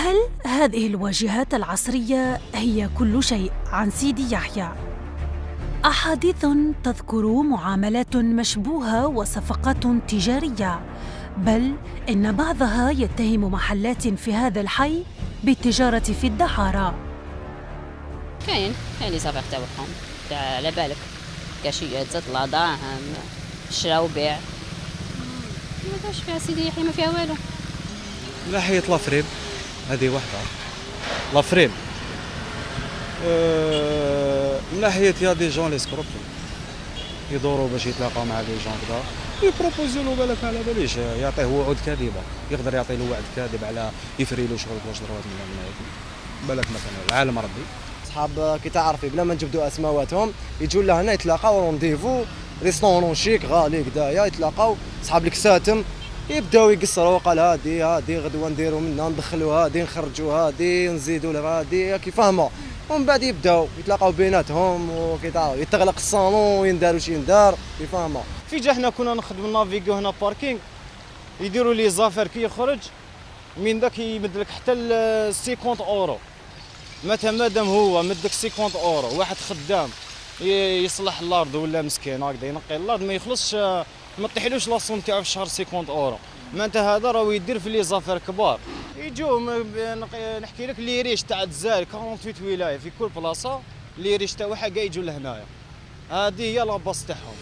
هل هذه الواجهات العصرية هي كل شيء عن سيدي يحيى؟ أحاديث تذكر معاملات مشبوهة وصفقات تجارية، بل إن بعضها يتهم محلات في هذا الحي بالتجارة في الدعارة. كاين لي زافيغ تاعهم تاع على بالك كاشيات تطلع دراهم شرا وبيع. ما كاش فيها سيدي يحيى، ما فيها والو. من ناحية لافريم هذه وحدة، لافريم من ناحية يا دي جون لي سكروب يدوروا باش يتلاقاو مع لي جون كذا يبروبوزيو له، بالك على باليش يعطيه وعود كاذبة، يقدر يعطي له وعد كاذب على يفري له شغل واش دروات من هذه، بالك مثلا العالم ربي صحاب كي تعرفي بلا ما نجبدوا اسماواتهم يجوا لهنا يتلاقاو رونديفو ريستورون شيك غالي كدايا، يتلاقاو صحاب الكساتم يبداو يقصروا، قال هادي غدوه نديروا منها ندخلوا هادي نخرجوا هادي نزيدوا لها هادي كي فاهمه، ومن بعد يبداو يتلاقاو بيناتهم وكي تعرف يتغلق الصالون وينداروا شي ندار كي فاهمه. في جا حنا كنا نخدموا نافيغو هنا باركينغ يديروا لي زافير كي يخرج من داك يمد لك حتى 50 اورو، مثلا مادام هو مدك 50 اورو واحد خدام يصلح الارض ولا مسكين هكذا ينقي الارض ما يخلصش، ما طيحلوش لاصون تاعو في الشهر 50 اورو، معناتها هذا راه يدير في لي زافير كبار. يجوا نحكي لك لي ريش تاع الجزائر 48 ولايه في كل بلاصه، لي ريش تاعها كاع يجوا لهنايا، هذه هي لاباس تاعهم.